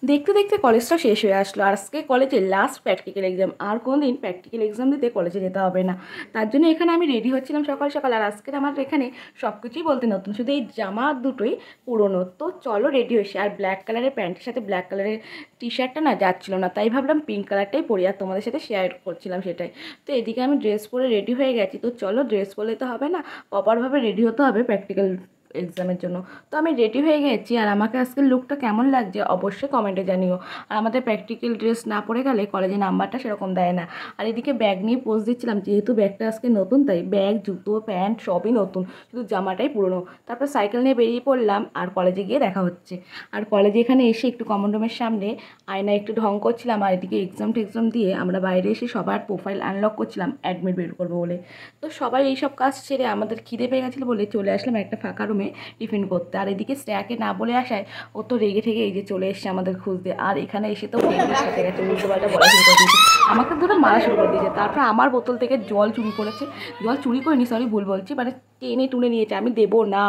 দেখতে দেখতে কলেজটা শেষ হয়ে আসলো, আর আজকে কলেজের লাস্ট প্র্যাকটিক্যাল এক্সাম। আর কোনো দিন প্র্যাকটিক্যাল এক্সাম দিতে কলেজে যেতে হবে না। তার জন্য এখানে আমি রেডি হচ্ছিলাম সকাল সকাল। আর আজকের আমার এখানে সব কিছুই বলতে নতুন, শুধু এই জামা দুটোই পুরনো। তো চলো রেডি হয়েছি। আর ব্ল্যাক কালারের প্যান্টের সাথে ব্ল্যাক কালারের টি শার্টটা না যাচ্ছিলো না, তাই ভাবলাম পিঙ্ক কালারটাই পরি আর তোমাদের সাথে শেয়ার করছিলাম সেটাই। তো এদিকে আমি ড্রেস পরে রেডি হয়ে গেছি। তো চলো, ড্রেস পরলে তো হবে না, প্রপারভাবে রেডি হতে হবে প্র্যাকটিক্যাল এক্সামের জন্য। তো আমি রেডি হয়ে গেছি, আর আমাকে আজকের লুকটা কেমন লাগছে অবশ্যই কমেন্টে জানিও। আর আমাদের প্র্যাকটিক্যাল ড্রেস না পরে গেলে কলেজে নাম্বারটা সেরকম দেয় না। আর এদিকে ব্যাগ নিয়ে পোজ দিচ্ছিলাম, যেহেতু ব্যাগটা আজকে নতুন তাই ব্যাগ জুতো প্যান্ট সবই নতুন, শুধু জামাটাই পুরনো। তারপর সাইকেল নিয়ে বেরিয়ে পড়লাম, আর কলেজে গিয়ে দেখা হচ্ছে। আর কলেজে এখানে এসে একটু কমন রুমের সামনে আয়না একটু ঢং করছিলাম, আর এদিকে এক্সাম টেক্সাম দিয়ে আমরা বাইরে এসে সবার প্রোফাইল আনলক করছিলাম অ্যাডমিট বের করবো বলে। তো সবাই এইসব কাজ ছেড়ে আমাদের খিদে পেয়ে গেছিলো বলে চলে আসলাম একটা ফাঁকা রুমে টিফিন করতে। আর এদিকে স্ট্যাকে না বলে আসায় ও তো রেগে ঠেগে এই যে চলে এসছে আমাদের খুঁজতে। আর এখানে এসে তো বেরিয়ে সাথে গেছে, উল্টো পাল্টা বলা শুরু করে দিয়েছে, আমাকে ধরে মারা শুরু করে দিয়েছে। তারপর আমার বোতল থেকে জল চুরি করেছে, জল চুরি করিনি, সরি ভুল বলছি, মানে টেনে টুনে নিয়েছে। আমি দেবো না,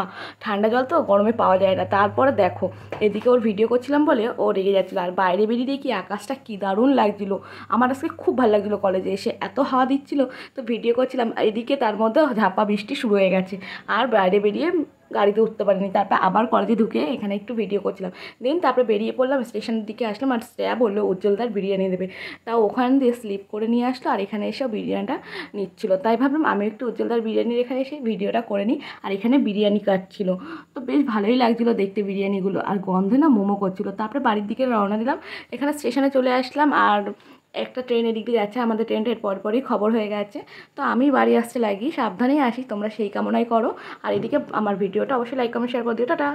ঠান্ডা জল তো গরমে পাওয়া যায় না। তারপরে দেখো, এদিকে ওর ভিডিও করছিলাম বলে ও রেগে যাচ্ছিলো। আর বাইরে বেরিয়ে দেখি আকাশটা কী দারুণ লাগছিলো। আমার আজকে খুব ভালো লাগছিলো, কলেজে এসে এত হাওয়া দিচ্ছিলো। তো ভিডিও করছিলাম, এদিকে তার মধ্যে ঝাপা বৃষ্টি শুরু হয়ে গেছে। আর বাইরে বেরিয়ে গাড়িতে উঠতে পারিনি। তারপর আবার কলেজে ঢুকে এখানে একটু ভিডিও করছিলাম। দেন তারপরে বেরিয়ে পড়লাম, স্টেশনের দিকে আসলাম। আর শ্রেয়া বললো উজ্জ্বলদার বিরিয়ানি দেবে, তা ওখান দিয়ে স্লিপ করে নিয়ে আসলো। আর এখানে এসেও বিরিয়ানিটা নিচ্ছিলো, তাই ভাবলাম আমি একটু উজ্জ্বলদার বিরিয়ানির এখানে এসে ভিডিওটা করে নিই। আর এখানে বিরিয়ানি কাটছিলো, তো বেশ ভালোই লাগছিলো দেখতে বিরিয়ানিগুলো, আর গন্ধে না মোমো করছিলো। তারপরে বাড়ির দিকে রওনা দিলাম, এখানে স্টেশনে চলে আসলাম। আর একটা ট্রেন এদিক দিয়ে যাচ্ছে, আমাদের ট্রেনটা এর পরপরই খবর হয়ে গেছে। তো আমি বাড়ি আসতে লাগি, সাবধানেই আসি, তোমরা সেই কামনাই করো। আর এদিকে আমার ভিডিওটা অবশ্যই লাইক কমেন্ট শেয়ার করে দিও। টাটা।